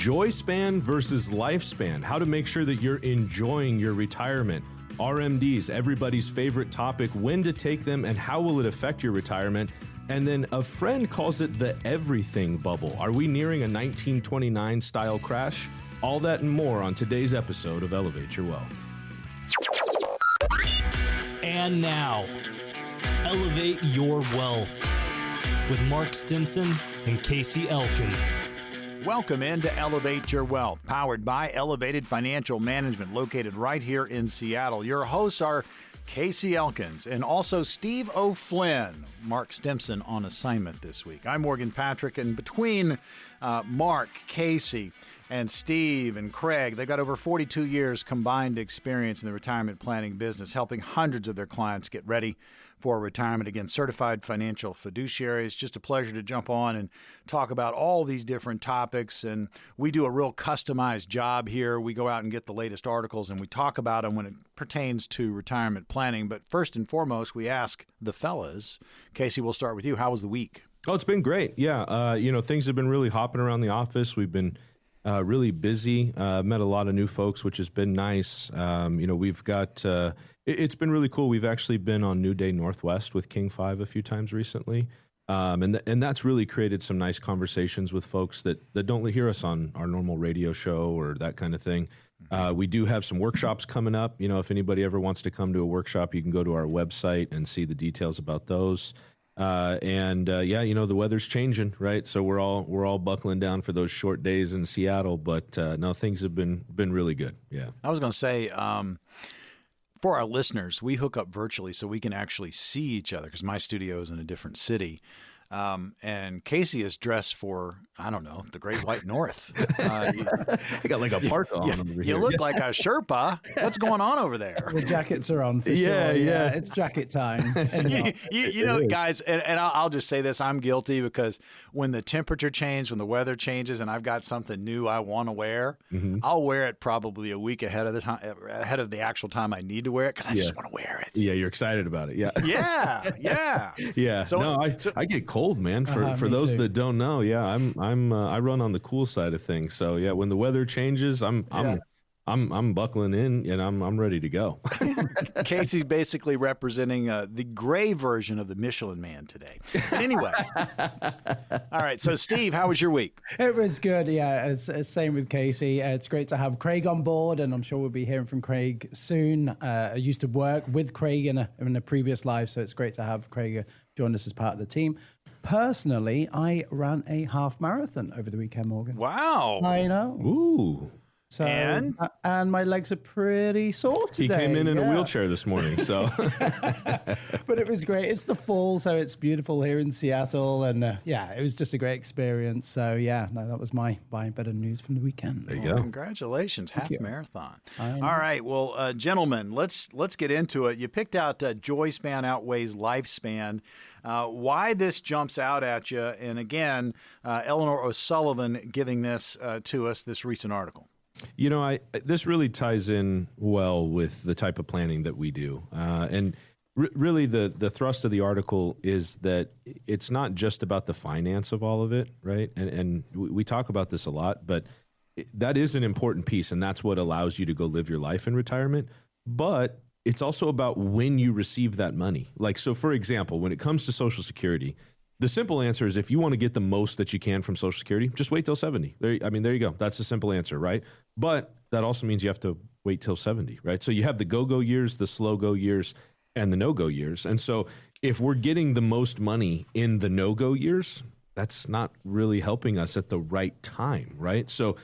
Joy span versus lifespan. How to make sure that you're enjoying your retirement. RMDs, everybody's favorite topic. When to take them and how will it affect your retirement? And then a friend calls it the everything bubble. Are we nearing a 1929 style crash? All that and more on today's episode of Elevate Your Wealth. And now, Elevate Your Wealth with Mark Stimson and Casey Elkins. Welcome into Elevate Your Wealth, powered by Elevated Financial Management, located right here in Seattle. Your hosts are Casey Elkins and also Steve O'Flynn. Mark Stimson on assignment this week. I'm Morgan Patrick, and between Mark, Casey, and Steve and Craig, they've got over 42 years combined experience in the retirement planning business, helping hundreds of their clients get ready for retirement. Again, certified financial fiduciaries. Just a pleasure to jump on and talk about all these different topics. And we do a real customized job here. We go out and get the latest articles and we talk about them when it pertains to retirement planning. But first and foremost, we ask the fellas. Casey, we'll start with you. How was the week? Oh, it's been great. Yeah. Things have been really hopping around the office. We've been really busy, met a lot of new folks, which has been nice. We've got, it's been really cool. We've actually been on New Day Northwest with King 5 a few times recently. And that's really created some nice conversations with folks that don't hear us on our normal radio show or that kind of thing. We do have some workshops coming up. If anybody ever wants to come to a workshop, you can go to our website and see the details about those. The weather's changing, right? So we're all buckling down for those short days in Seattle, but no, things have been really good. Yeah. I was going to say, for our listeners, we hook up virtually so we can actually see each other because my studio is in a different city. And Casey is dressed for, I don't know, the Great White North. I got like a parka on over here. You look like a Sherpa. What's going on over there? The jackets are on for sure. Yeah. It's jacket time. Guys, and I'll just say this. I'm guilty because when the temperature changes, when the weather changes, and I've got something new I want to wear, I'll wear it probably a week ahead of the actual time I need to wear it because I just want to wear it. Yeah, you're excited about it. Yeah. Yeah. Yeah. I get cold, man. For those that don't know, I run on the cool side of things. So yeah, when the weather changes, I'm buckling in and I'm ready to go. Casey's basically representing the gray version of the Michelin Man today. Anyway, all right. So Steve, how was your week? It was good. Yeah, it's same with Casey. It's great to have Craig on board, and I'm sure we'll be hearing from Craig soon. I used to work with Craig in a previous life, so it's great to have Craig join us as part of the team. Personally, I ran a half marathon over the weekend, Morgan. Wow. I know. Ooh. So, and my legs are pretty sore today. He came in a wheelchair this morning, so. But it was great. It's the fall, so it's beautiful here in Seattle. And it was just a great experience. So, that was my bit of news from the weekend. There you go. Congratulations. Half marathon. All right. Well, gentlemen, let's get into it. You picked out joy span outweighs lifespan. Why this jumps out at you. And again, Eleanor O'Sullivan giving this to us, this recent article. This really ties in well with the type of planning that we do. And really the thrust of the article is that it's not just about the finance of all of it, right? And we talk about this a lot, but that is an important piece, and that's what allows you to go live your life in retirement. But it's also about when you receive that money. Like, so for example, when it comes to Social Security, the simple answer is if you want to get the most that you can from Social Security, just wait till 70. There you go. That's the simple answer, right? But that also means you have to wait till 70, right? So you have the go-go years, the slow-go years, and the no-go years. And so if we're getting the most money in the no-go years, that's not really helping us at the right time, right? So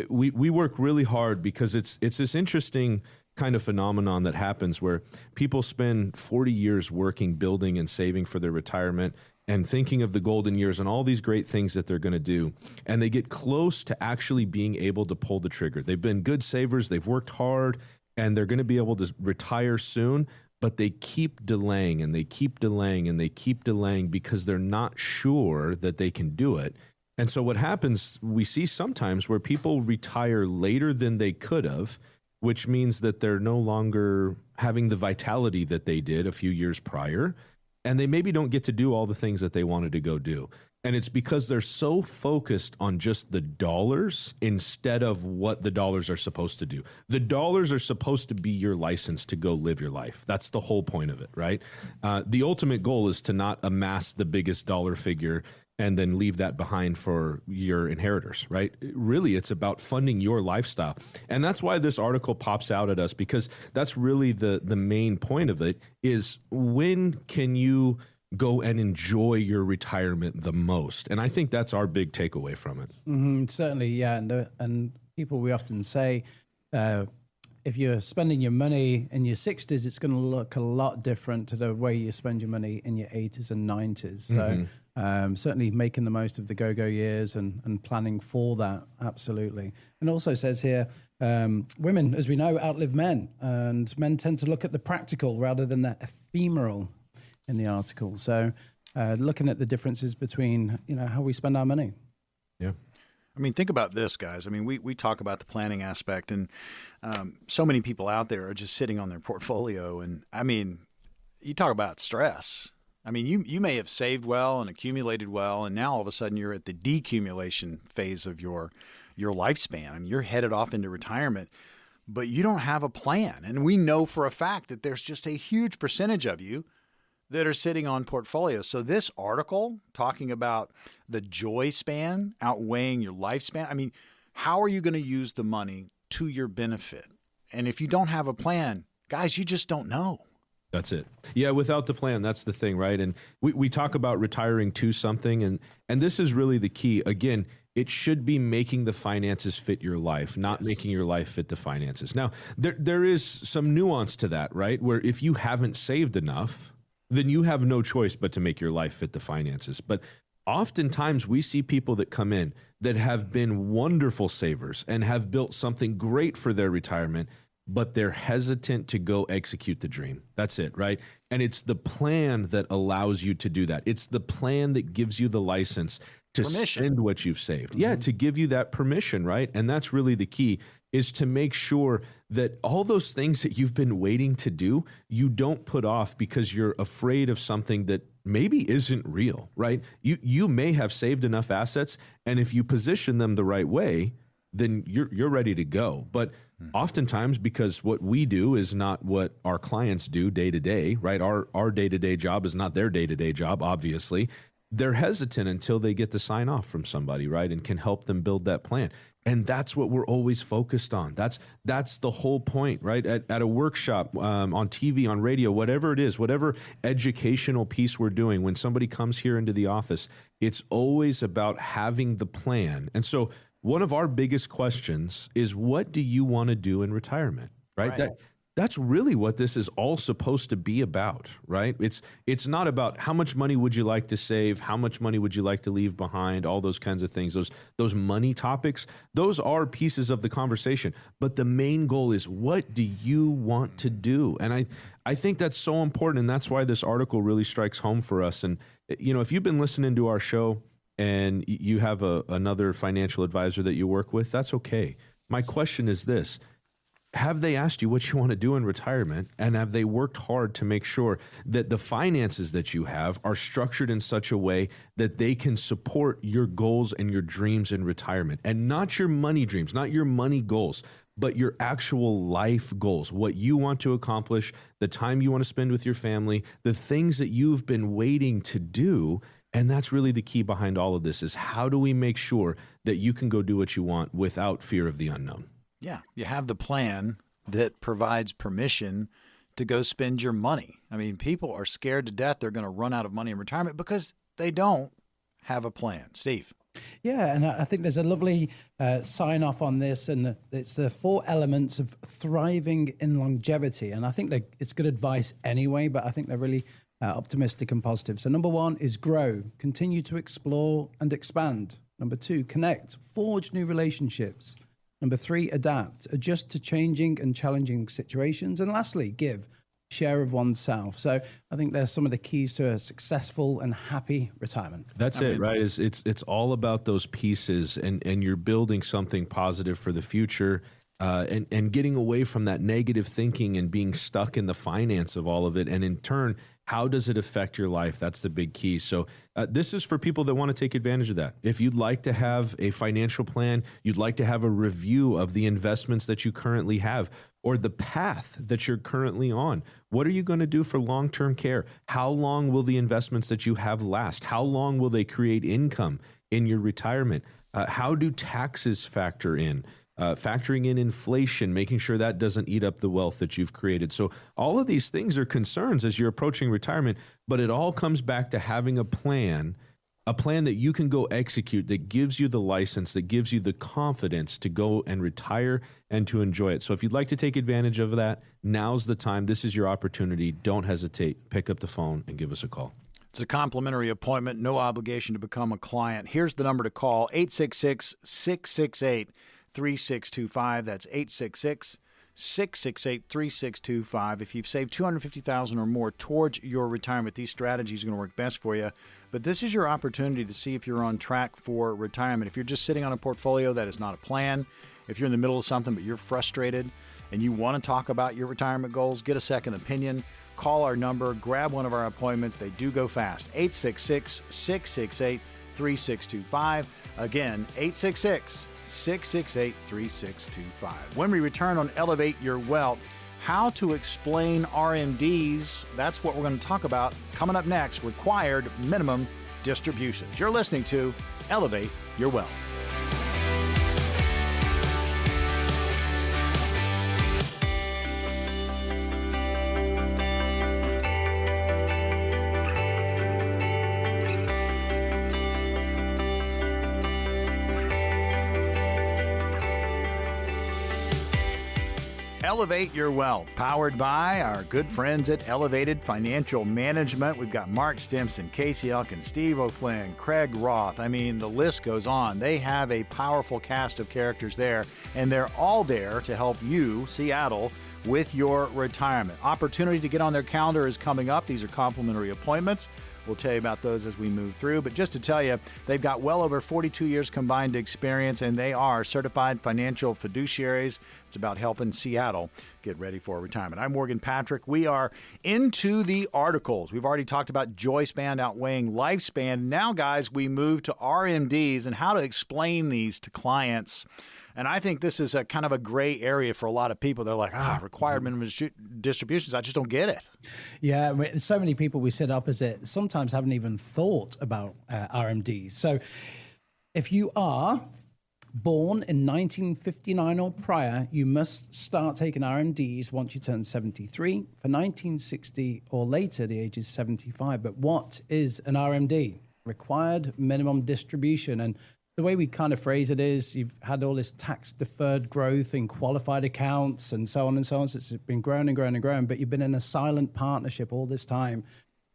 we work really hard because it's this interesting kind of phenomenon that happens where people spend 40 years working, building, and saving for their retirement and thinking of the golden years and all these great things that they're going to do. And they get close to actually being able to pull the trigger. They've been good savers, they've worked hard, and they're going to be able to retire soon, but they keep delaying and they keep delaying and they keep delaying because they're not sure that they can do it. And so what happens, we see sometimes where people retire later than they could have, which means that they're no longer having the vitality that they did a few years prior. and they maybe don't get to do all the things that they wanted to go do. And it's because they're so focused on just the dollars instead of what the dollars are supposed to do. The dollars are supposed to be your license to go live your life. That's the whole point of it, right? The ultimate goal is to not amass the biggest dollar figure and then leave that behind for your inheritors, right? Really, it's about funding your lifestyle. And that's why this article pops out at us, because that's really the main point of it is, when can you go and enjoy your retirement the most? And I think that's our big takeaway from it. Certainly, yeah. And people, we often say, if you're spending your money in your 60s, it's going to look a lot different to the way you spend your money in your 80s and 90s. So certainly making the most of the go-go years and planning for that, absolutely. And also says here, women, as we know, outlive men, and men tend to look at the practical rather than the ephemeral in the article. So looking at the differences between, how we spend our money. Yeah. I mean, think about this, guys. I mean, we talk about the planning aspect, and so many people out there are just sitting on their portfolio. And I mean, you talk about stress. I mean, you may have saved well and accumulated well, and now all of a sudden you're at the decumulation phase of your lifespan. I mean, you're headed off into retirement, but you don't have a plan. And we know for a fact that there's just a huge percentage of you that are sitting on portfolios. So this article talking about the joy span outweighing your lifespan, I mean, how are you going to use the money to your benefit? And if you don't have a plan, guys, you just don't know. That's it. Yeah, without the plan, that's the thing, right? And we talk about retiring to something, and this is really the key. Again, it should be making the finances fit your life, not making your life fit the finances. Now, there is some nuance to that, right? Where if you haven't saved enough, then you have no choice but to make your life fit the finances. But oftentimes we see people that come in that have been wonderful savers and have built something great for their retirement, but they're hesitant to go execute the dream. That's it, right? And it's the plan that allows you to do that. It's the plan that gives you the license to spend what you've saved. Yeah, to give you that permission, right? And that's really the key, is to make sure that all those things that you've been waiting to do, you don't put off because you're afraid of something that maybe isn't real, right? You may have saved enough assets, and if you position them the right way, then you're ready to go. But oftentimes, because what we do is not what our clients do day to day, right? Our day-to-day job is not their day-to-day job, obviously. They're hesitant until they get the sign off from somebody, right? And can help them build that plan. And that's what we're always focused on. That's the whole point, right? At a workshop, on TV, on radio, whatever it is, whatever educational piece we're doing, when somebody comes here into the office, it's always about having the plan. And so one of our biggest questions is, what do you want to do in retirement, right? That's really what this is all supposed to be about, right? It's not about how much money would you like to save, how much money would you like to leave behind, all those kinds of things. Those money topics, those are pieces of the conversation. But the main goal is, what do you want to do? And I think that's so important, and that's why this article really strikes home for us. And if you've been listening to our show and you have another financial advisor that you work with, that's okay. My question is this: have they asked you what you want to do in retirement, and have they worked hard to make sure that the finances that you have are structured in such a way that they can support your goals and your dreams in retirement? And not your money dreams, not your money goals, but your actual life goals, what you want to accomplish, the time you want to spend with your family, the things that you've been waiting to do. And that's really the key behind all of this, is how do we make sure that you can go do what you want without fear of the unknown? Yeah, you have the plan that provides permission to go spend your money. I mean, people are scared to death they're going to run out of money in retirement because they don't have a plan. Steve. Yeah, and I think there's a lovely sign off on this, and it's the 4 elements of thriving in longevity. And I think that it's good advice anyway, but I think they're really optimistic and positive. So number 1 is grow, continue to explore and expand. Number 2, connect, forge new relationships. Number 3, adapt, adjust to changing and challenging situations. And lastly, give, share of oneself. So I think there's some of the keys to a successful and happy retirement. That's it, right? It's all about those pieces, and you're building something positive for the future, and getting away from that negative thinking and being stuck in the finance of all of it. And in turn, How does it affect your life? That's the big key. So this is for people that want to take advantage of that. If you'd like to have a financial plan, you'd like to have a review of the investments that you currently have or the path that you're currently on. What are you going to do for long-term care? How long will the investments that you have last? How long will they create income in your retirement? How do taxes factor in? Factoring in inflation, making sure that doesn't eat up the wealth that you've created. So all of these things are concerns as you're approaching retirement, but it all comes back to having a plan that you can go execute, that gives you the license, that gives you the confidence to go and retire and to enjoy it. So if you'd like to take advantage of that, now's the time. This is your opportunity. Don't hesitate. Pick up the phone and give us a call. It's a complimentary appointment, no obligation to become a client. Here's the number to call, 866-668-3625. That's 866-668-3625. If you've saved $250,000 or more towards your retirement, these strategies are going to work best for you. But this is your opportunity to see if you're on track for retirement. If you're just sitting on a portfolio that is not a plan, if you're in the middle of something but you're frustrated and you want to talk about your retirement goals, get a second opinion, call our number, grab one of our appointments. They do go fast. 866-668-3625. Again, 866-668-3625. When we return on Elevate Your Wealth, how to explain RMDs. That's what we're going to talk about coming up next, required minimum distributions. You're listening to Elevate Your Wealth. Elevate Your Wealth, powered by our good friends at Elevated Financial Management. We've got Mark Stimson, Casey Elkins, Steve O'Flynn, Craig Roth. I mean, the list goes on. They have a powerful cast of characters there, and they're all there to help you, Seattle, with your retirement. Opportunity to get on their calendar is coming up. These are complimentary appointments. We'll tell you about those as we move through. But just to tell you, they've got well over 42 years combined experience, and they are certified financial fiduciaries. It's about helping Seattle get ready for retirement. I'm Morgan Patrick. We are into the articles. We've already talked about joy span outweighing lifespan. Now, guys, we move to RMDs and how to explain these to clients. And I think this is a kind of a gray area for a lot of people. They're like, required minimum distributions. I just don't get it. Yeah, so many people we sit opposite sometimes haven't even thought about RMDs. So if you are born in 1959 or prior, you must start taking RMDs once you turn 73. For 1960 or later, the age is 75. But what is an RMD? Required minimum distribution. And the way we kind of phrase it is you've had all this tax-deferred growth in qualified accounts and so on and so on. So it's been growing and growing and growing, but you've been in a silent partnership all this time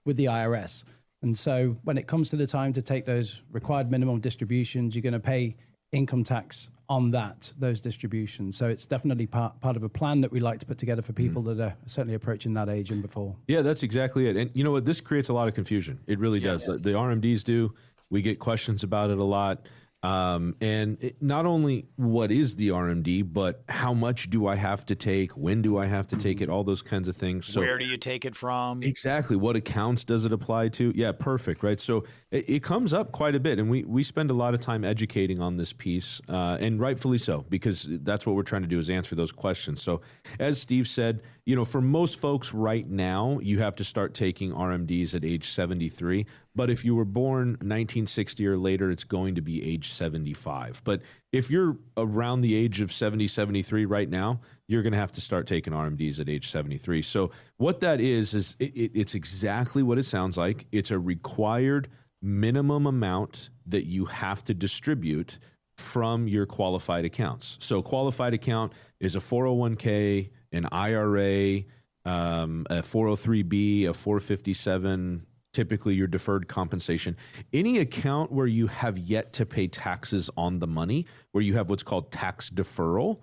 with the IRS. And so when it comes to the time to take those required minimum distributions, you're going to pay income tax on those distributions. So it's definitely part of a plan that we like to put together for people that are certainly approaching that age and before. Yeah, that's exactly it. And you know what? This creates a lot of confusion. It really does. The RMDs do. We get questions about it a lot. Not only what is the RMD, but how much do I have to take? When do I have to take it? All those kinds of things. So where do you take it from? Exactly. What accounts does it apply to? Yeah, perfect. Right. So it comes up quite a bit, and we spend a lot of time educating on this piece, and rightfully so, because that's what we're trying to do is answer those questions. So as Steve said, for most folks right now, you have to start taking RMDs at age 73. But if you were born 1960 or later, it's going to be age 75. But if you're around the age of 70, 73 right now, you're going to have to start taking RMDs at age 73. So what that is it's exactly what it sounds like. It's a required minimum amount that you have to distribute from your qualified accounts. So qualified account is a 401k, an IRA, a 403b, a 457, typically your deferred compensation. Any account where you have yet to pay taxes on the money, where you have what's called tax deferral,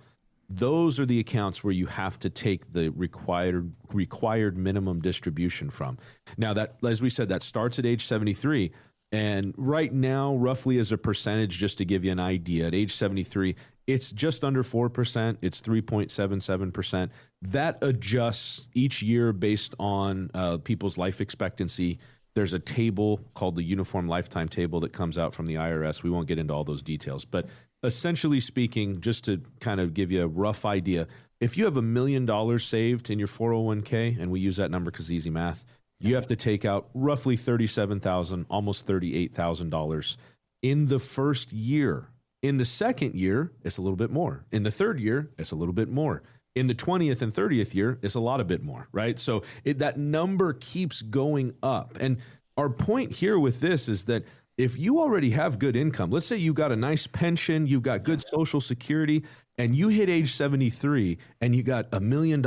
those are the accounts where you have to take the required minimum distribution from. Now, that, as we said, that starts at age 73. And right now, roughly as a percentage, just to give you an idea, at age 73, It's just under 4%. It's 3.77%. That adjusts each year based on people's life expectancy. There's a table called the Uniform Lifetime Table that comes out from the IRS. We won't get into all those details, but essentially speaking, just to kind of give you a rough idea, if you have $1 million saved in your 401k, and we use that number because it's easy math, you have to take out roughly $37,000, almost $38,000 in the first year. In the second year, it's a little bit more. In the third year, it's a little bit more. In the 20th and 30th year, it's a lot a bit more, right? So that number keeps going up. And our point here with this is that if you already have good income, let's say you got a nice pension, you've got good Social Security, and you hit age 73 and you got $1 million in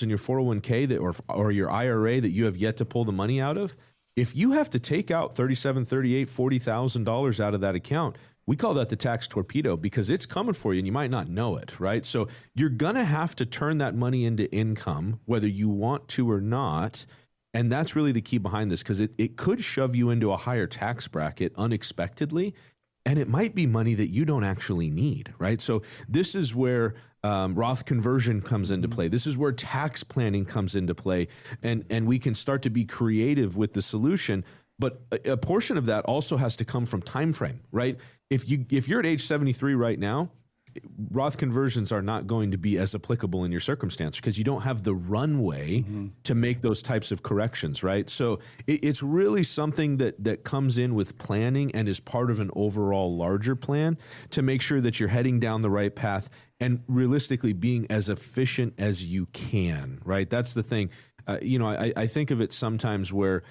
your 401k or your IRA that you have yet to pull the money out of, if you have to take out $37,000, $38,000, $40,000 out of that account, we call that the tax torpedo because it's coming for you and you might not know it, right? So you're going to have to turn that money into income, whether you want to or not. And that's really the key behind this because it could shove you into a higher tax bracket unexpectedly. And it might be money that you don't actually need, right? So this is where Roth conversion comes into play. This is where tax planning comes into play. And we can start to be creative with the solution. But a portion of that also has to come from time frame, right? If you're at age 73 right now, Roth conversions are not going to be as applicable in your circumstance because you don't have the runway to make those types of corrections, right? So it's really something that comes in with planning and is part of an overall larger plan to make sure that you're heading down the right path and realistically being as efficient as you can, right? That's the thing. I think of it sometimes where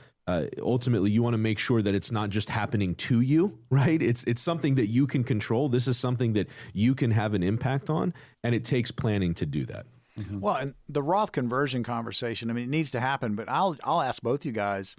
ultimately you want to make sure that it's not just happening to you, right? It's something that you can control. This is something that you can have an impact on, and it takes planning to do that. Mm-hmm. Well, and the Roth conversion conversation, I mean, it needs to happen, but I'll ask both you guys,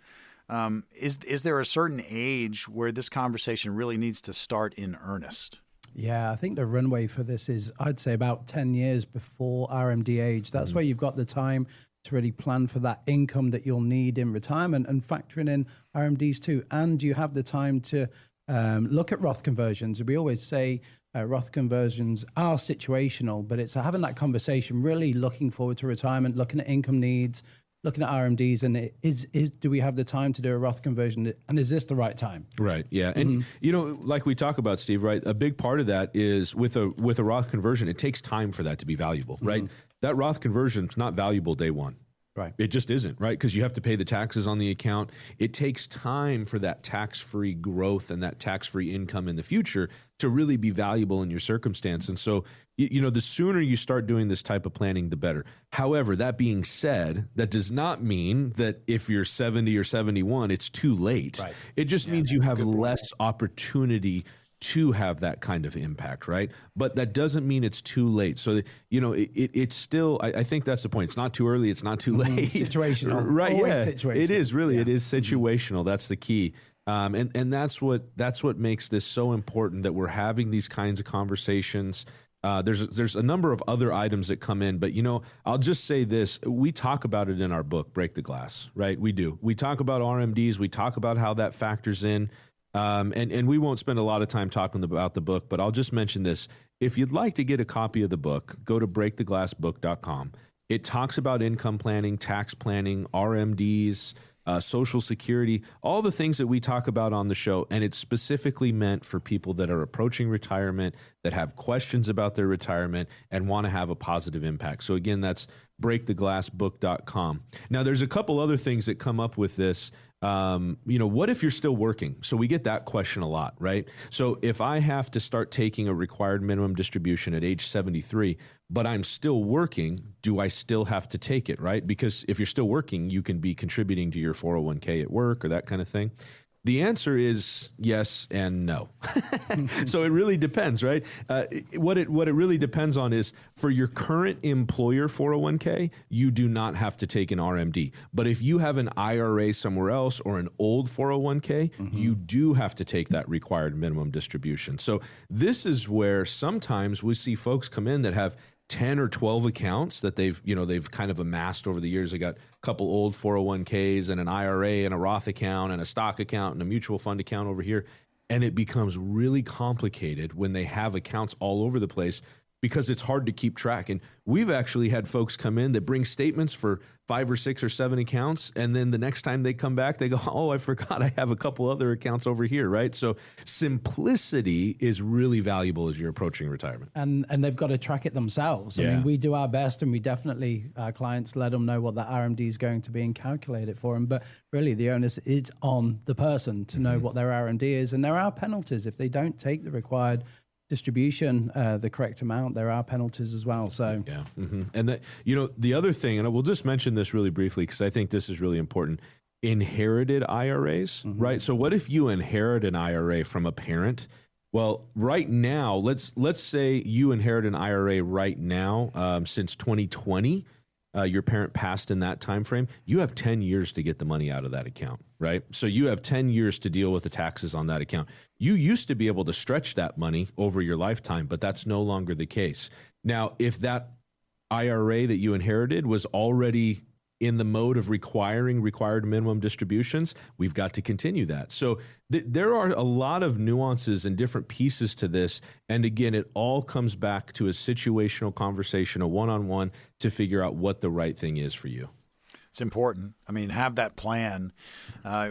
is there a certain age where this conversation really needs to start in earnest? Yeah, I think the runway for this is, I'd say, about 10 years before RMD age. That's where you've got the time to really plan for that income that you'll need in retirement and factoring in RMDs too. And you have the time to look at Roth conversions. We always say Roth conversions are situational, but it's having that conversation, really looking forward to retirement, looking at income needs, looking at RMDs, and do we have the time to do a Roth conversion? And is this the right time? Right. Yeah. And, like we talk about, Steve, right? A big part of that is with a Roth conversion, it takes time for that to be valuable, right? That Roth conversion is not valuable day one. Right. It just isn't, right? Because you have to pay the taxes on the account. It takes time for that tax-free growth and that tax-free income in the future to really be valuable in your circumstance. And so, the sooner you start doing this type of planning, the better. However, that being said, that does not mean that if you're 70 or 71, it's too late. Right. It just means you have less opportunity to have that kind of impact, right? But that doesn't mean it's too late. So, it's still, I think that's the point. It's not too early. It's not too late. Situational. Right. Always Yeah. situational. It is really, it is situational. That's the key. And that's what makes this so important that we're having these kinds of conversations. There's a number of other items that come in, but I'll just say this. We talk about it in our book, Break the Glass, right? We do. We talk about RMDs. We talk about how that factors in. And we won't spend a lot of time talking about the book, but I'll just mention this. If you'd like to get a copy of the book, go to breaktheglassbook.com. It talks about income planning, tax planning, RMDs, Social Security, all the things that we talk about on the show. And it's specifically meant for people that are approaching retirement, that have questions about their retirement and want to have a positive impact. So again, that's breaktheglassbook.com. Now, there's a couple other things that come up with this. What if you're still working? So we get that question a lot, right? So if I have to start taking a required minimum distribution at age 73, but I'm still working, do I still have to take it, right? Because if you're still working, you can be contributing to your 401k at work or that kind of thing. The answer is yes and no. So it really depends, right? What it really depends on is for your current employer 401k, you do not have to take an RMD. But if you have an IRA somewhere else or an old 401k, you do have to take that required minimum distribution. So this is where sometimes we see folks come in that have 10 or 12 accounts that they've kind of amassed over the years. They got a couple old 401ks and an IRA and a Roth account and a stock account and a mutual fund account over here. And it becomes really complicated when they have accounts all over the place because it's hard to keep track. And we've actually had folks come in that bring statements for 5 or 6 or 7 accounts, and then the next time they come back, they go, oh, I forgot I have a couple other accounts over here, right? So simplicity is really valuable as you're approaching retirement. And they've got to track it themselves. I mean, we do our best, and we definitely, our clients let them know what the RMD is going to be and calculate it for them. But really, the onus is on the person to know what their RMD is. And there are penalties if they don't take the required distribution, the correct amount. There are penalties as well. So And that, the other thing, and we'll just mention this really briefly because I think this is really important. Inherited IRAs, right? So what if you inherit an IRA from a parent? Well, right now, let's say you inherit an IRA right now since 2020. Your parent passed in that time frame. You have 10 years to get the money out of that account, right? So you have 10 years to deal with the taxes on that account. You used to be able to stretch that money over your lifetime, but that's no longer the case. Now, if that IRA that you inherited was already in the mode of required minimum distributions, we've got to continue that. So there are a lot of nuances and different pieces to this. And again, it all comes back to a situational conversation, a one-on-one to figure out what the right thing is for you. It's important. I mean, have that plan.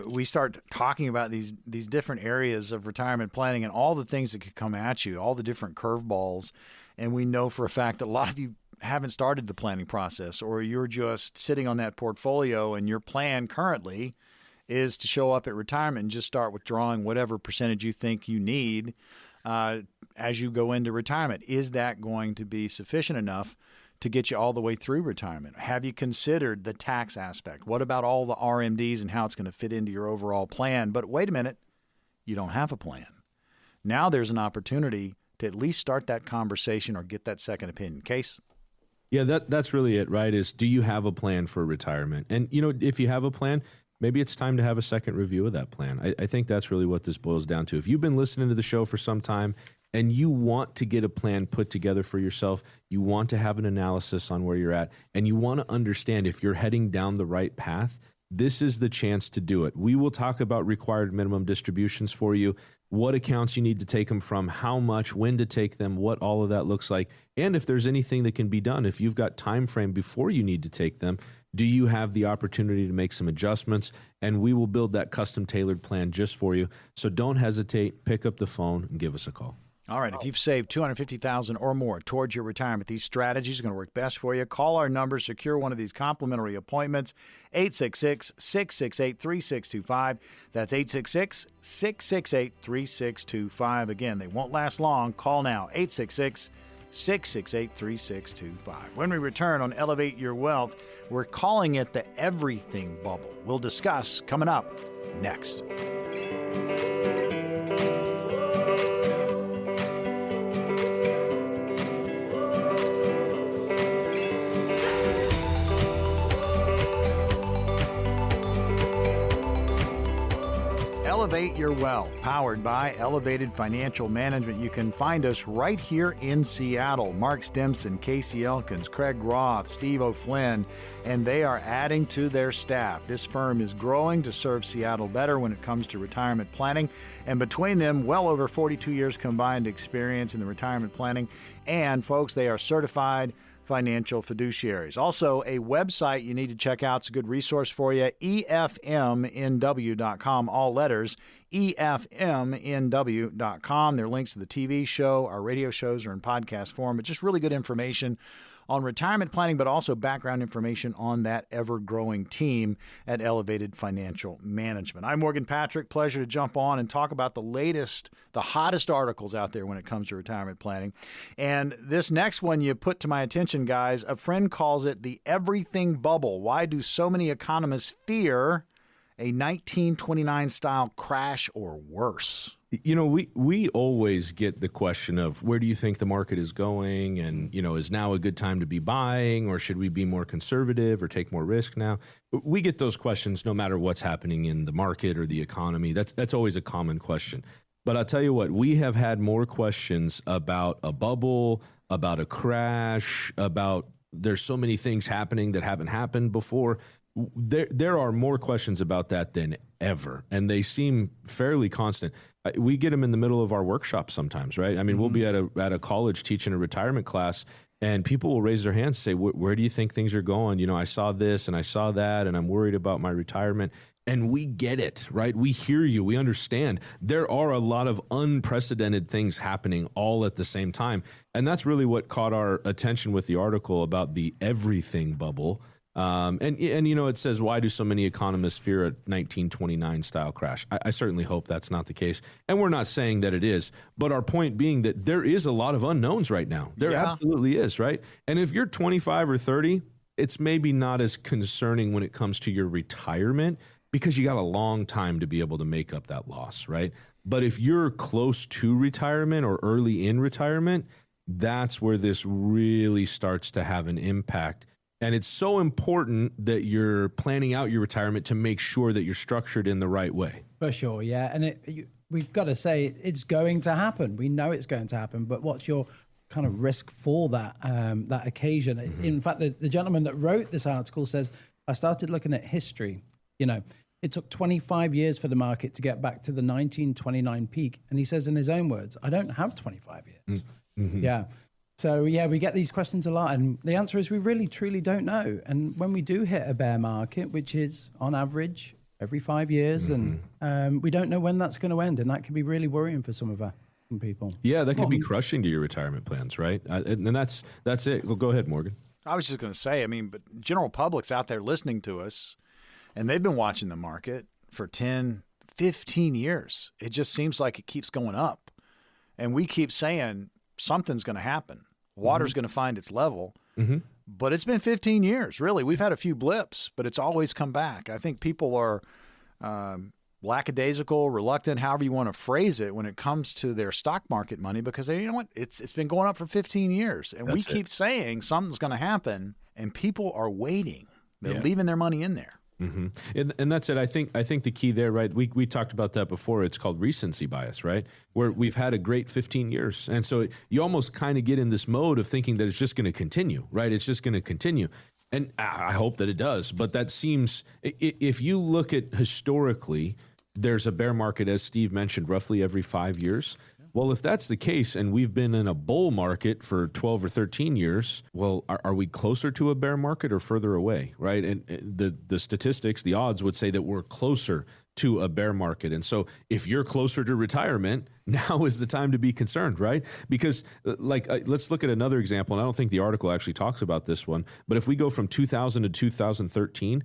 We start talking about these different areas of retirement planning and all the things that could come at you, all the different curveballs. And we know for a fact that a lot of you haven't started the planning process, or you're just sitting on that portfolio and your plan currently is to show up at retirement and just start withdrawing whatever percentage you think you need as you go into retirement. Is that going to be sufficient enough to get you all the way through retirement? Have you considered the tax aspect? What about all the RMDs and how it's going to fit into your overall plan? But wait a minute, you don't have a plan. Now there's an opportunity to at least start that conversation or get that second opinion. Case? Yeah, that's really it, right? Is do you have a plan for retirement? And, if you have a plan, maybe it's time to have a second review of that plan. I think that's really what this boils down to. If you've been listening to the show for some time and you want to get a plan put together for yourself, you want to have an analysis on where you're at, and you want to understand if you're heading down the right path, this is the chance to do it. We will talk about required minimum distributions for you, what accounts you need to take them from, how much, when to take them, what all of that looks like, and if there's anything that can be done. If you've got time frame before you need to take them, do you have the opportunity to make some adjustments? And we will build that custom tailored plan just for you. So don't hesitate, pick up the phone and give us a call. All right, if you've saved $250,000 or more towards your retirement, these strategies are going to work best for you. Call our number, secure one of these complimentary appointments, 866-668-3625. That's 866-668-3625. Again, they won't last long. Call now, 866-668-3625. When we return on Elevate Your Wealth, we're calling it the everything bubble. We'll discuss coming up next. Elevate Your Wealth, powered by Elevated Financial Management. You can find us right here in Seattle. Mark Stimson, Casey Elkins, Craig Roth, Steve O'Flynn, and they are adding to their staff. This firm is growing to serve Seattle better when it comes to retirement planning. And between them, well over 42 years combined experience in the retirement planning. And folks, they are certified financial fiduciaries. Also, a website you need to check out. It's a good resource for you, efmnw.com, all letters, efmnw.com. There are links to the TV show. Our radio shows are in podcast form, but just really good information on retirement planning, but also background information on that ever-growing team at Elevated Financial Management. I'm Morgan Patrick. Pleasure to jump on and talk about the latest, the hottest articles out there when it comes to retirement planning. And this next one you put to my attention, guys. A friend calls it the everything bubble. Why do so many economists fear a 1929-style crash or worse? We always get the question of where do you think the market is going, and is now a good time to be buying, or should we be more conservative or take more risk now? We get those questions no matter what's happening in the market or the economy. That's always a common question. But I'll tell you what, we have had more questions about a bubble, about a crash, about there's so many things happening that haven't happened before. There are more questions about that than ever, and they seem fairly constant. We get them in the middle of our workshops sometimes, right? I mean, we'll be at a college teaching a retirement class, and people will raise their hands and say, where do you think things are going? You know, I saw this and I saw that, and I'm worried about my retirement. And we get it, right? We hear you. We understand. There are a lot of unprecedented things happening all at the same time. And that's really what caught our attention with the article about the everything bubble. And you know, it says, why do so many economists fear a 1929 style crash? I certainly hope that's not the case. And we're not saying that it is. But our point being that there is a lot of unknowns right now. There absolutely is, right? And if you're 25 or 30, it's maybe not as concerning when it comes to your retirement, because you got a long time to be able to make up that loss, right? But if you're close to retirement or early in retirement, that's where this really starts to have an impact. And it's so important that you're planning out your retirement to make sure that you're structured in the right way. For sure, yeah. And we've got to say it's going to happen. We know it's going to happen, but what's your kind of risk for that that occasion? In fact, the gentleman that wrote this article says, I started looking at history, you know, it took 25 years for the market to get back to the 1929 peak. And he says in his own words, I don't have 25 years. Yeah. So, yeah, we get these questions a lot. And the answer is we really, truly don't know. And when we do hit a bear market, which is on average every 5 years, and we don't know when that's going to end. And that can be really worrying for some people. Yeah, that could be crushing to your retirement plans, right? And that's it. Well, go ahead, Morgan. I was just going to say, I mean, but general public's out there listening to us, and they've been watching the market for 10, 15 years. It just seems like it keeps going up. And we keep saying something's going to happen. Water's going to find its level. But it's been 15 years, really. We've had a few blips, but it's always come back. I think people are lackadaisical, reluctant, however you want to phrase it, when it comes to their stock market money, because they, you know what, it's been going up for 15 years. And we keep saying something's going to happen, and people are waiting. They're leaving their money in there. And that's it. I think the key there, right? We talked about that before. It's called recency bias, right? Where we've had a great 15 years. And so you almost kind of get in this mode of thinking that it's just going to continue, right? It's just going to continue. And I hope that it does. But that seems, if you look at historically, there's a bear market, as Steve mentioned, roughly every 5 years. Well, if that's the case, and we've been in a bull market for 12 or 13 years, well, are we closer to a bear market or further away, right? And the statistics, the odds would say that we're closer to a bear market. And so if you're closer to retirement, now is the time to be concerned, right? Because let's look at another example. And I don't think the article actually talks about this one, but if we go from 2000 to 2013,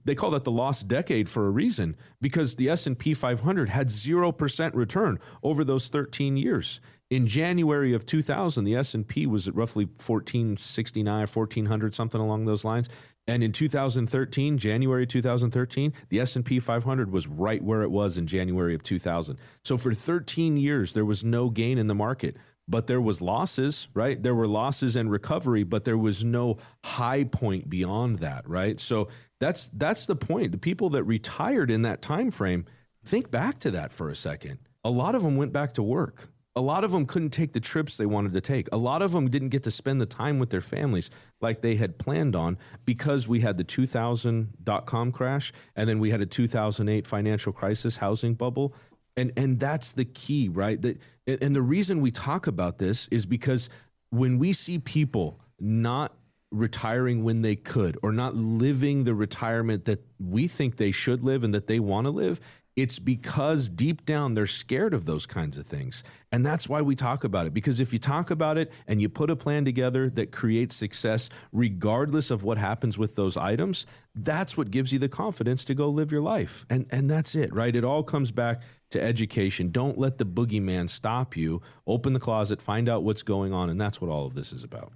they call that the lost decade for a reason, because the S&P 500 had 0% return over those 13 years. In January of 2000, the S&P was at roughly 1469, 1400, something along those lines. And in 2013, January 2013, the S&P 500 was right where it was in January of 2000. So for 13 years, there was no gain in the market, but there was losses, right? There were losses and recovery, but there was no high point beyond that, right? So that's the point. The people that retired in that time frame, think back to that for a second. A lot of them went back to work. A lot of them couldn't take the trips they wanted to take. A lot of them didn't get to spend the time with their families like they had planned on, because we had the 2000 dot-com crash, and then we had a 2008 financial crisis housing bubble. And that's the key, right? And the reason we talk about this is because when we see people not retiring when they could, or not living the retirement that we think they should live and that they want to live, it's because deep down they're scared of those kinds of things. And that's why we talk about it. Because if you talk about it and you put a plan together that creates success, regardless of what happens with those items, that's what gives you the confidence to go live your life. And that's it, right? It all comes back to education. Don't let the boogeyman stop you. Open the closet, find out what's going on. And that's what all of this is about.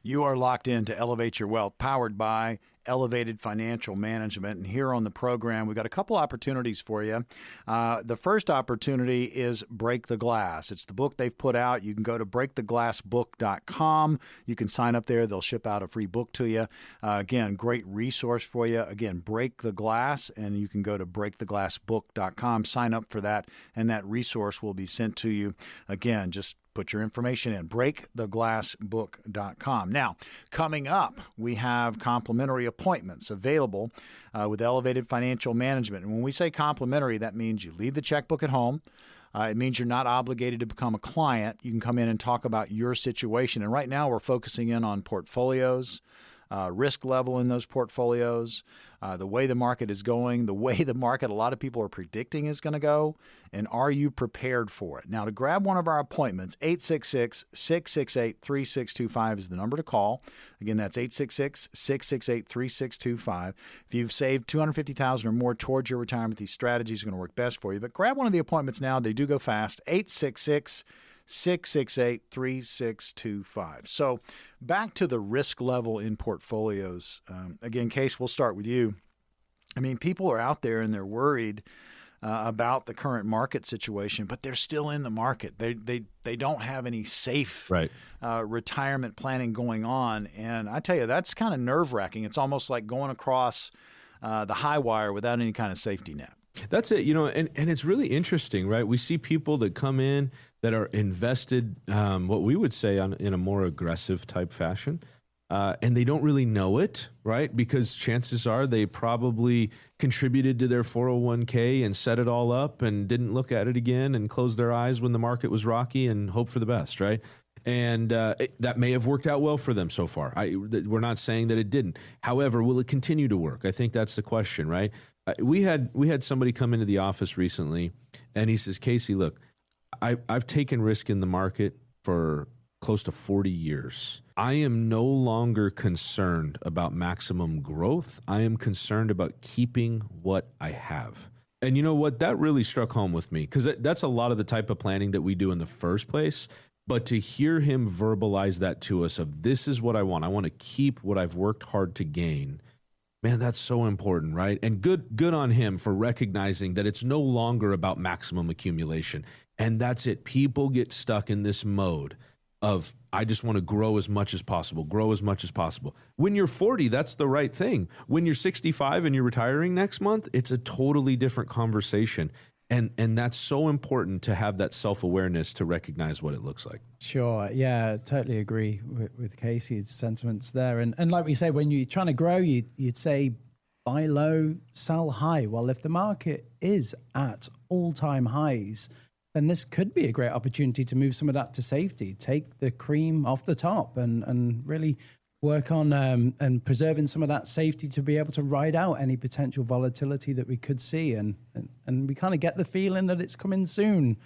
You are locked in to Elevate Your Wealth, powered by Elevated Financial Management. And here on the program, we've got a couple opportunities for you. The first opportunity is Break the Glass. It's the book they've put out. You can go to breaktheglassbook.com. You can sign up there. They'll ship out a free book to you. Again, great resource for you. Again, Break the Glass, and you can go to breaktheglassbook.com. Sign up for that, and that resource will be sent to you. Again, just put your information in, breaktheglassbook.com. Now, coming up, we have complimentary appointments available with Elevated Financial Management. And when we say complimentary, that means you leave the checkbook at home. It means you're not obligated to become a client. You can come in and talk about your situation. And right now we're focusing in on portfolios, risk level in those portfolios, the way the market is going, the way the market a lot of people are predicting is going to go, and are you prepared for it? Now, to grab one of our appointments, 866-668-3625 is the number to call. Again, that's 866-668-3625. If you've saved $250,000 or more towards your retirement, these strategies are going to work best for you. But grab one of the appointments now. They do go fast. 866-668-3625. So back to the risk level in portfolios. Again, Case, we'll start with you. I mean, people are out there and they're worried about the current market situation, but they're still in the market. They don't have any safe retirement planning going on. And I tell you, that's kind of nerve-wracking. It's almost like going across the high wire without any kind of safety net. That's it, and it's really interesting, right? We see people that come in that are invested, what we would say in a more aggressive type fashion, and they don't really know it, right? Because chances are they probably contributed to their 401k and set it all up and didn't look at it again and closed their eyes when the market was rocky and hope for the best, right? And that may have worked out well for them so far. We're not saying that it didn't. However, will it continue to work? I think that's the question, right? We had somebody come into the office recently, and he says, Casey, look, I've taken risk in the market for close to 40 years. I am no longer concerned about maximum growth. I am concerned about keeping what I have. And you know what? That really struck home with me, because that's a lot of the type of planning that we do in the first place. But to hear him verbalize that to us of, this is what I want to keep what I've worked hard to gain. Man, that's so important, right? And good on him for recognizing that it's no longer about maximum accumulation. And that's it. People get stuck in this mode of, I just want to grow as much as possible, grow as much as possible. When you're 40, that's the right thing. When you're 65 and you're retiring next month, it's a totally different conversation. And that's so important to have that self-awareness to recognize what it looks like. Sure. Yeah, totally agree with Casey's sentiments there. And like we say, when you're trying to grow, you'd say buy low, sell high. Well, if the market is at all-time highs, then this could be a great opportunity to move some of that to safety, take the cream off the top and really work on and preserving some of that safety to be able to ride out any potential volatility that we could see. And we kind of get the feeling that it's coming soon.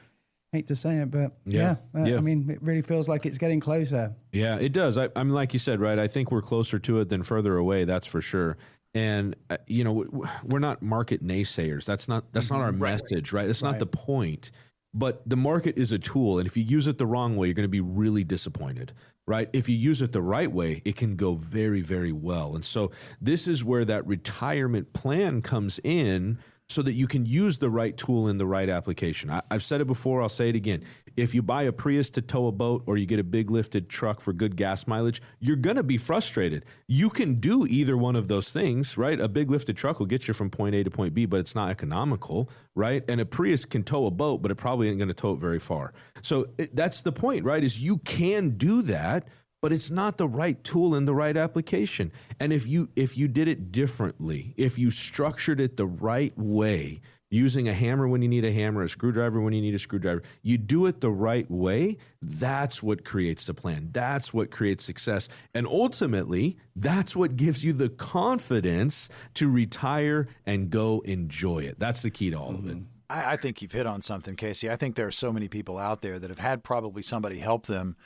Hate to say it, but yeah. I mean, it really feels like it's getting closer. Yeah, it does. I mean, like you said, right? I think we're closer to it than further away. That's for sure. And we're not market naysayers. That's not our message, right? That's not the point. But the market is a tool, and if you use it the wrong way, you're going to be really disappointed, right? If you use it the right way, it can go very, very well. And so this is where that retirement plan comes in, so that you can use the right tool in the right application. I've said it before, I'll say it again. If you buy a Prius to tow a boat, or you get a big lifted truck for good gas mileage, you're going to be frustrated. You can do either one of those things, right? A big lifted truck will get you from point A to point B, but it's not economical, right? And a Prius can tow a boat, but it probably ain't going to tow it very far. So that's the point, right? Is you can do that, but it's not the right tool in the right application. And if you did it differently, if you structured it the right way, using a hammer when you need a hammer, a screwdriver when you need a screwdriver, you do it the right way, that's what creates the plan. That's what creates success. And ultimately, that's what gives you the confidence to retire and go enjoy it. That's the key to all of it. I think you've hit on something, Casey. I think there are so many people out there that have had probably somebody help them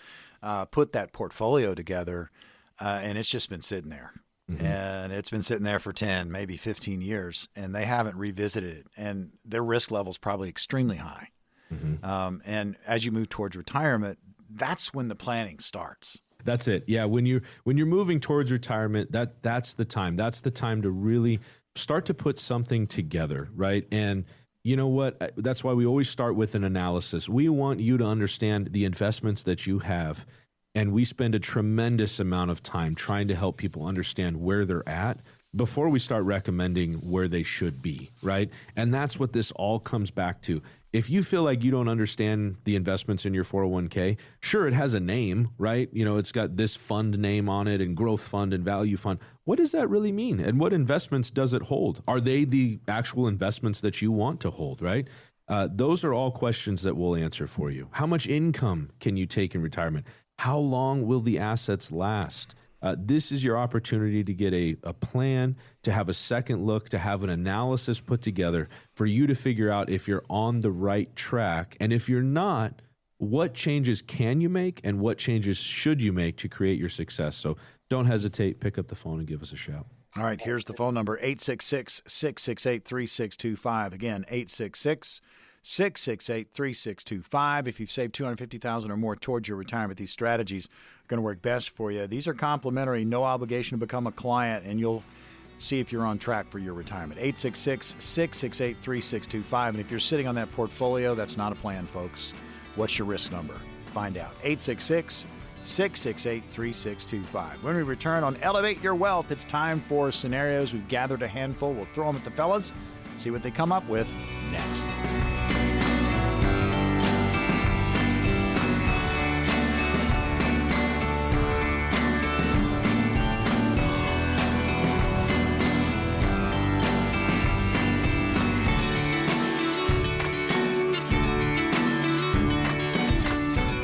put that portfolio together, and it's just been sitting there. Mm-hmm. And it's been sitting there for 10, maybe 15 years, and they haven't revisited it. And their risk level is probably extremely high. Mm-hmm. And as you move towards retirement, that's when the planning starts. That's it. Yeah, when you're moving towards retirement, that's the time. That's the time to really start to put something together, right? And you know what? That's why we always start with an analysis. We want you to understand the investments that you have, and we spend a tremendous amount of time trying to help people understand where they're at before we start recommending where they should be, right? And that's what this all comes back to. If you feel like you don't understand the investments in your 401k, sure, it has a name, right? It's got this fund name on it, and growth fund and value fund. What does that really mean? And what investments does it hold? Are they the actual investments that you want to hold, right? Those are all questions that we'll answer for you. How much income can you take in retirement? How long will the assets last? This is your opportunity to get a plan, to have a second look, to have an analysis put together for you to figure out if you're on the right track. And if you're not, what changes can you make and what changes should you make to create your success? So don't hesitate, pick up the phone and give us a shout. All right, here's the phone number, 866-668-3625. Again, 866-668-3625. If you've saved $250,000 or more towards your retirement, these strategies are going to work best for you. These are complimentary, no obligation to become a client, and you'll see if you're on track for your retirement. 866-668-3625. And if you're sitting on that portfolio, that's not a plan, folks. What's your risk number? Find out. 866-668-3625. When we return on Elevate Your Wealth, it's time for scenarios. We've gathered a handful. We'll throw them at the fellas, see what they come up with next.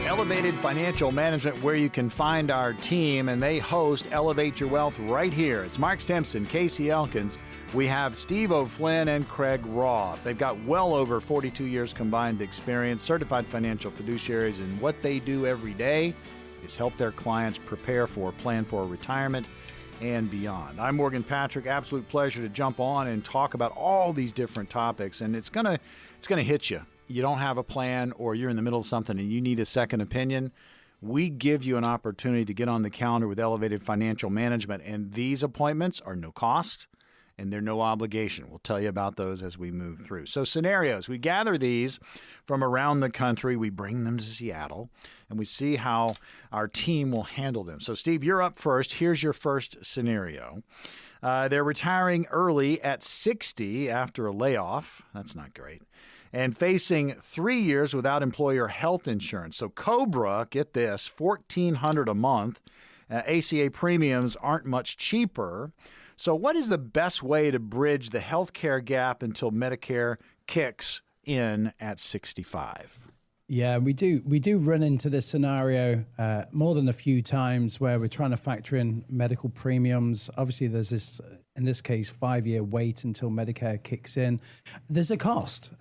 Elevated Financial Management, where you can find our team, and they host Elevate Your Wealth right here. It's Mark Stimson, Casey Elkins. We have Steve O'Flynn and Craig Roth. They've got well over 42 years combined experience, certified financial fiduciaries, and what they do every day is help their clients prepare for, plan for retirement and beyond. I'm Morgan Patrick. Absolute pleasure to jump on and talk about all these different topics, and it's gonna hit you. You don't have a plan, or you're in the middle of something and you need a second opinion. We give you an opportunity to get on the calendar with Elevated Financial Management, and these appointments are no cost and they're no obligation. We'll tell you about those as we move through. So scenarios, we gather these from around the country, we bring them to Seattle, and we see how our team will handle them. So Steve, you're up first. Here's your first scenario. They're retiring early at 60 after a layoff. That's not great. And facing 3 years without employer health insurance. So COBRA, get this, $1,400 a month. ACA premiums aren't much cheaper. So what is the best way to bridge the health care gap until Medicare kicks in at 65? Yeah, we do run into this scenario more than a few times where we're trying to factor in medical premiums. Obviously, there's this, in this case, 5-year wait until Medicare kicks in. There's a cost.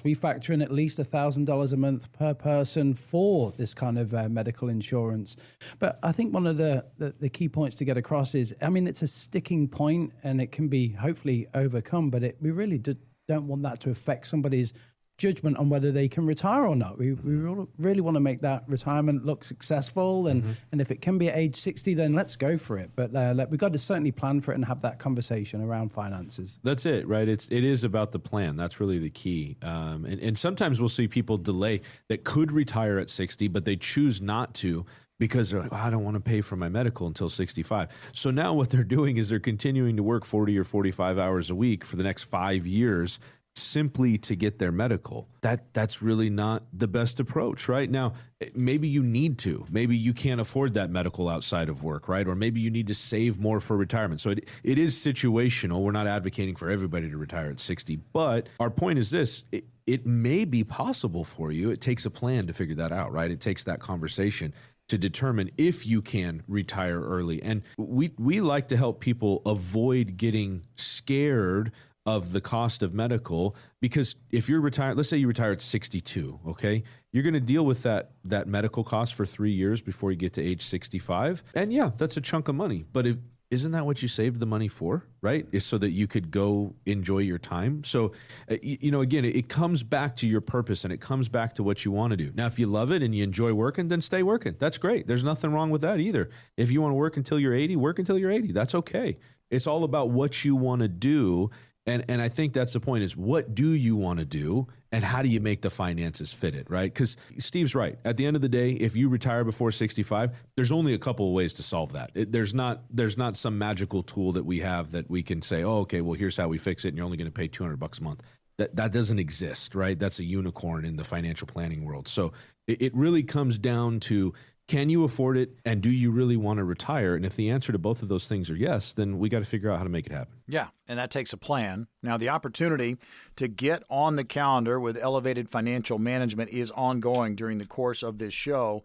We factor in at least $1,000 a month per person for this kind of medical insurance. But I think one of the key points to get across is, I mean, it's a sticking point and it can be hopefully overcome, but we really don't want that to affect somebody's judgment on whether they can retire or not. We really want to make that retirement look successful, and if it can be at age 60, then let's go for it. But we've got to certainly plan for it and have that conversation around finances. That's it, right? It is about the plan. That's really the key. And sometimes we'll see people delay that could retire at 60, but they choose not to because they're like, I don't want to pay for my medical until 65. So now what they're doing is they're continuing to work 40 or 45 hours a week for the next 5 years simply to get their medical. That's really not the best approach, right? Now, maybe you need to. Maybe you can't afford that medical outside of work, right? Or maybe you need to save more for retirement. So it is situational. We're not advocating for everybody to retire at 60. But our point is this. It may be possible for you. It takes a plan to figure that out, right? It takes that conversation to determine if you can retire early. And we like to help people avoid getting scared of the cost of medical, because if you're retired, let's say you retire at 62, okay? You're going to deal with that medical cost for 3 years before you get to age 65. And yeah, that's a chunk of money. But isn't that what you saved the money for, right? Is so that you could go enjoy your time. So, again, it comes back to your purpose and it comes back to what you want to do. Now, if you love it and you enjoy working, then stay working. That's great. There's nothing wrong with that either. If you want to work until you're 80, work until you're 80. That's okay. It's all about what you want to do. And I think that's the point, is what do you want to do and how do you make the finances fit it, right? Because Steve's right. At the end of the day, if you retire before 65, there's only a couple of ways to solve that. There's not some magical tool that we have that we can say, oh, okay, well, here's how we fix it, and you're only going to pay $200 a month. That doesn't exist, right? That's a unicorn in the financial planning world. So it really comes down to Can you afford it? And do you really want to retire? And if the answer to both of those things are yes, then we got to figure out how to make it happen. Yeah, and that takes a plan. Now, the opportunity to get on the calendar with Elevated Financial Management is ongoing during the course of this show.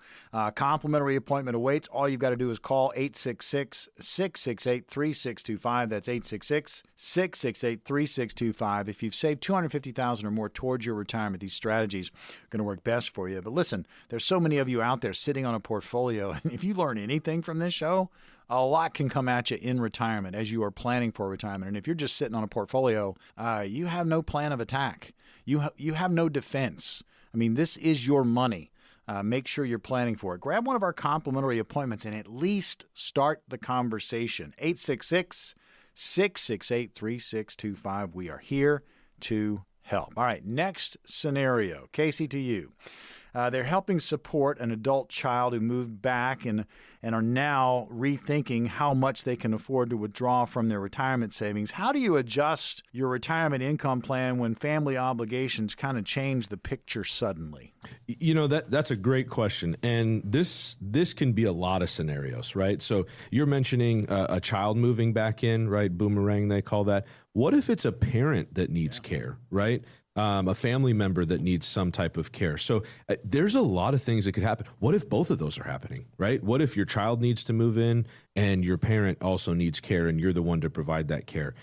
Complimentary appointment awaits. All you've got to do is call 866-668-3625. That's 866-668-3625. If you've saved $250,000 or more towards your retirement, these strategies are going to work best for you. But listen, there's so many of you out there sitting on a portfolio, and if you learn anything from this show, a lot can come at you in retirement as you are planning for retirement. And if you're just sitting on a portfolio, you have no plan of attack. You have no defense. I mean, this is your money. Make sure you're planning for it. Grab one of our complimentary appointments and at least start the conversation. 866-668-3625. We are here to help. All right, next scenario. Casey, to you. They're helping support an adult child who moved back and are now rethinking how much they can afford to withdraw from their retirement savings. How do you adjust your retirement income plan when family obligations kind of change the picture suddenly? You know, that's a great question. And this can be a lot of scenarios, right? So you're mentioning a child moving back in, right? Boomerang, they call that. What if it's a parent that needs care, right? A family member that needs some type of care. So there's a lot of things that could happen. What if both of those are happening, right? What if your child needs to move in and your parent also needs care and you're the one to provide that care?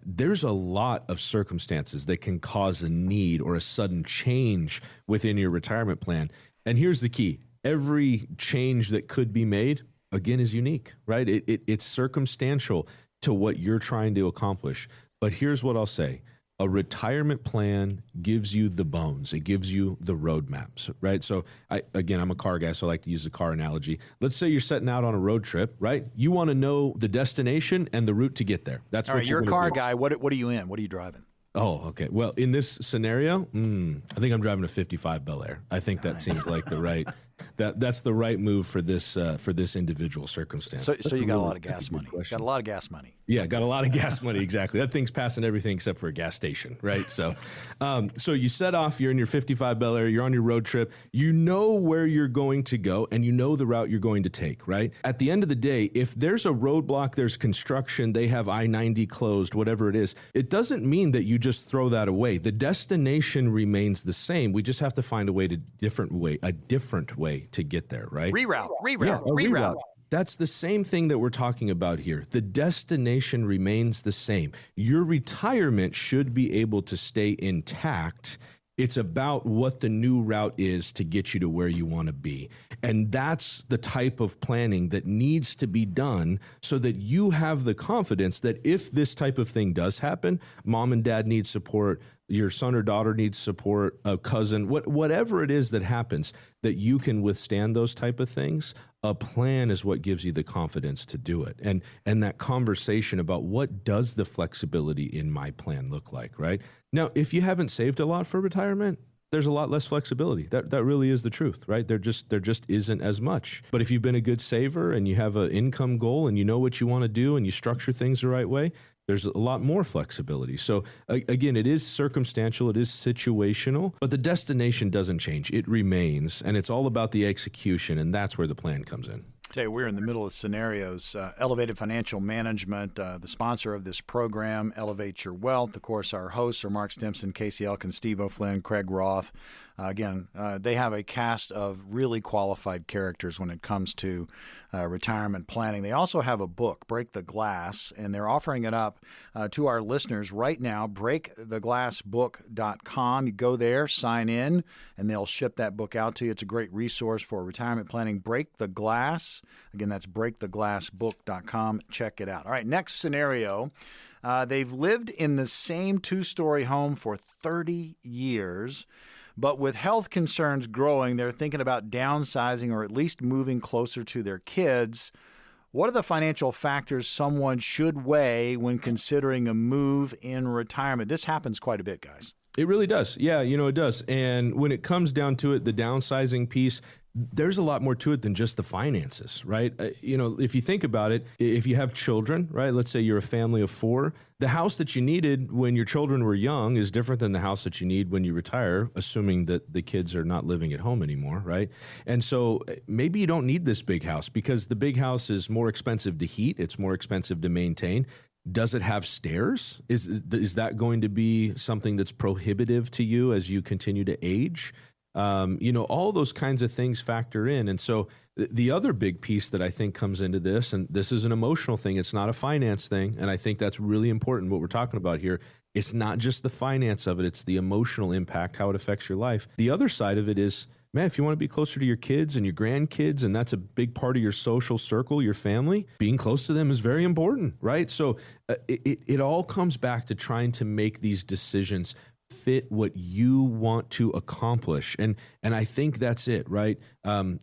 There's a lot of circumstances that can cause a need or a sudden change within your retirement plan. And here's the key. Every change that could be made, again, is unique, right? It's circumstantial to what you're trying to accomplish. But here's what I'll say. A retirement plan gives you the bones. It gives you the roadmaps, right? So I'm a car guy, so I like to use the car analogy. Let's say you're setting out on a road trip, right? You want to know the destination and the route to get there. That's all what right, you're a car do. guy. What are you in? What are you driving? Oh, okay. Well, in this scenario, I think I'm driving a 55 Bel Air. I think that seems like the right that's the right move for this individual circumstance. So you got a lot of gas money. Got a lot of gas money. Yeah, got a lot of gas money. Exactly. That thing's passing everything except for a gas station, right? So, so you set off. You're in your 55 Bel Air. You're on your road trip. You know where you're going to go, and you know the route you're going to take, right? At the end of the day, if there's a roadblock, there's construction, they have I-90 closed, whatever it is, it doesn't mean that you just throw that away. The destination remains the same. We just have to find a different way to get there, right? Reroute. That's the same thing that we're talking about here. The destination remains the same. Your retirement should be able to stay intact. It's about what the new route is to get you to where you want to be. And that's the type of planning that needs to be done so that you have the confidence that if this type of thing does happen, mom and dad need support, your son or daughter needs support, a cousin, whatever it is that happens, that you can withstand those type of things. A plan is what gives you the confidence to do it. And that conversation about what does the flexibility in my plan look like, right? Now, if you haven't saved a lot for retirement, there's a lot less flexibility. That really is the truth, right? There just isn't as much. But if you've been a good saver and you have an income goal and you know what you want to do and you structure things the right way, there's a lot more flexibility. So again, it is circumstantial, it is situational, but the destination doesn't change. It remains, and it's all about the execution, and that's where the plan comes in. Tell you, we're in the middle of scenarios. Elevated Financial Management, the sponsor of this program, Elevate Your Wealth. Of course, our hosts are Mark Stimson, Casey Elkins, Steve O'Flynn, Craig Roth. They have a cast of really qualified characters when it comes to retirement planning. They also have a book, Break the Glass, and they're offering it up to our listeners right now, breaktheglassbook.com. You go there, sign in, and they'll ship that book out to you. It's a great resource for retirement planning. Break the Glass. Again, that's breaktheglassbook.com. Check it out. All right, next scenario. They've lived in the same two-story home for 30 years. But with health concerns growing, they're thinking about downsizing or at least moving closer to their kids. What are the financial factors someone should weigh when considering a move in retirement? This happens quite a bit, guys. It really does. Yeah, it does. And when it comes down to it, the downsizing piece, there's a lot more to it than just the finances, right? If you think about it, if you have children, right? Let's say you're a family of 4, the house that you needed when your children were young is different than the house that you need when you retire, assuming that the kids are not living at home anymore, right? And so maybe you don't need this big house because the big house is more expensive to heat. It's more expensive to maintain. Does it have stairs? Is that going to be something that's prohibitive to you as you continue to age? All those kinds of things factor in. And so the other big piece that I think comes into this, and this is an emotional thing, it's not a finance thing. And I think that's really important, what we're talking about here. It's not just the finance of it, it's the emotional impact, how it affects your life. The other side of it is, man, if you want to be closer to your kids and your grandkids, and that's a big part of your social circle, your family, being close to them is very important, right? So it all comes back to trying to make these decisions fit what you want to accomplish. And I think that's it, right?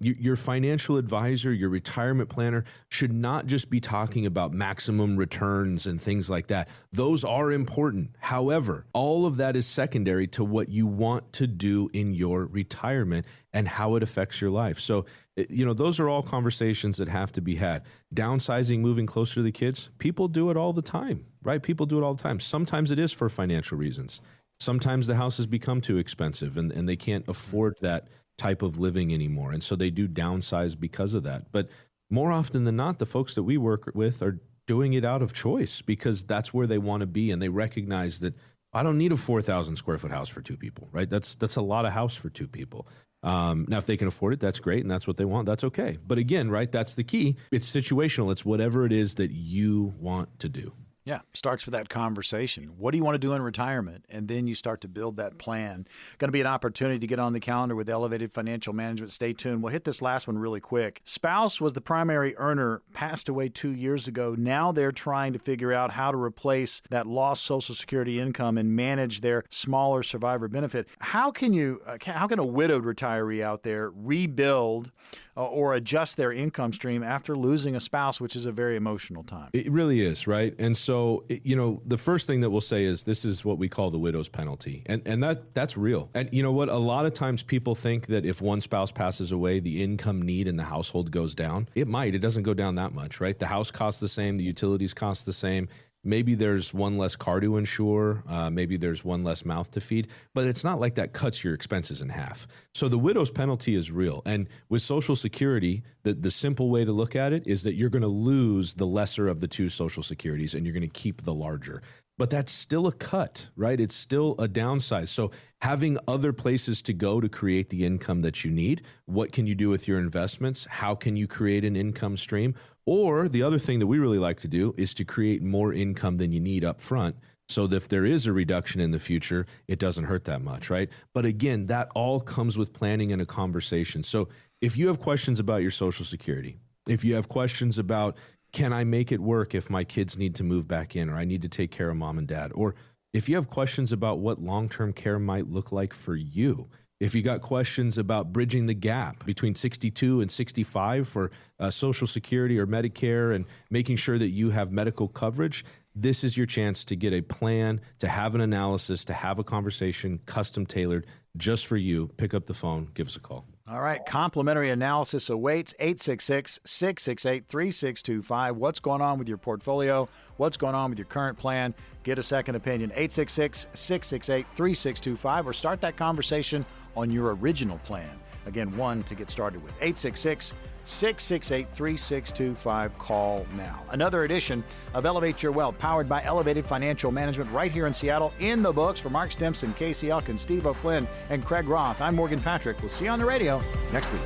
Your financial advisor, your retirement planner should not just be talking about maximum returns and things like that. Those are important. However, all of that is secondary to what you want to do in your retirement and how it affects your life. So, those are all conversations that have to be had. Downsizing, moving closer to the kids, people do it all the time, right? People do it all the time. Sometimes it is for financial reasons. Sometimes the house has become too expensive and they can't afford that type of living anymore. And so they do downsize because of that. But more often than not, the folks that we work with are doing it out of choice because that's where they want to be. And they recognize that I don't need a 4,000 square foot house for 2 people, right? That's a lot of house for 2 people. Now, if they can afford it, that's great. And that's what they want. That's okay. But again, right, that's the key. It's situational. It's whatever it is that you want to do. Yeah, starts with that conversation. What do you want to do in retirement? And then you start to build that plan. Going to be an opportunity to get on the calendar with Elevated Financial Management. Stay tuned. We'll hit this last one really quick. Spouse was the primary earner, passed away 2 years ago. Now they're trying to figure out how to replace that lost Social Security income and manage their smaller survivor benefit. How can a widowed retiree out there rebuild or adjust their income stream after losing a spouse, which is a very emotional time? It really is, right? And so, the first thing that we'll say is this is what we call the widow's penalty. And that's real. And you know what? A lot of times people think that if one spouse passes away, the income need in the household goes down. It might. It doesn't go down that much, right? The house costs the same. The utilities cost the same. Maybe there's one less car to insure. Maybe there's one less mouth to feed. But it's not like that cuts your expenses in half. So the widow's penalty is real. And with Social Security, the simple way to look at it is that you're going to lose the lesser of the 2 Social Securities and you're going to keep the larger. But that's still a cut, right? It's still a downsize. So having other places to go to create the income that you need, what can you do with your investments? How can you create an income stream? Or the other thing that we really like to do is to create more income than you need up front so that if there is a reduction in the future, it doesn't hurt that much, right? But again, that all comes with planning and a conversation. So if you have questions about your Social Security, if you have questions about, can I make it work if my kids need to move back in or I need to take care of mom and dad? Or if you have questions about what long-term care might look like for you, if you got questions about bridging the gap between 62 and 65 for Social Security or Medicare and making sure that you have medical coverage, this is your chance to get a plan, to have an analysis, to have a conversation, custom tailored just for you. Pick up the phone, give us a call. All right, complimentary analysis awaits, 866-668-3625. What's going on with your portfolio? What's going on with your current plan? Get a second opinion, 866-668-3625, or start that conversation on your original plan. Again, one to get started with, 866-668-3625. Call now. Another edition of Elevate Your Wealth, powered by Elevated Financial Management right here in Seattle. In the books for Mark Stimson, Casey Elkins, Steve Flynn, and Craig Roth. I'm Morgan Patrick. We'll see you on the radio next week.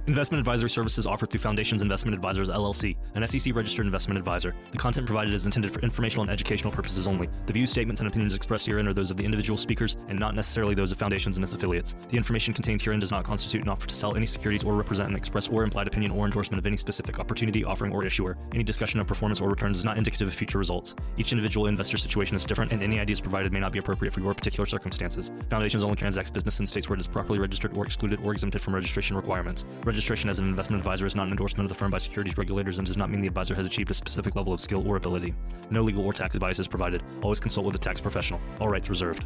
Investment advisory services offered through Foundations Investment Advisors, LLC, an SEC-registered investment advisor. The content provided is intended for informational and educational purposes only. The views, statements, and opinions expressed herein are those of the individual speakers and not necessarily those of Foundations and its affiliates. The information contained herein does not constitute an offer to sell any securities or represent an express or implied opinion or endorsement of any specific opportunity, offering, or issuer. Any discussion of performance or returns is not indicative of future results. Each individual investor situation is different, and any ideas provided may not be appropriate for your particular circumstances. Foundations only transacts business in states where it is properly registered or excluded or exempted from registration requirements. Registered Registration as an investment advisor is not an endorsement of the firm by securities regulators and does not mean the advisor has achieved a specific level of skill or ability. No legal or tax advice is provided. Always consult with a tax professional. All rights reserved.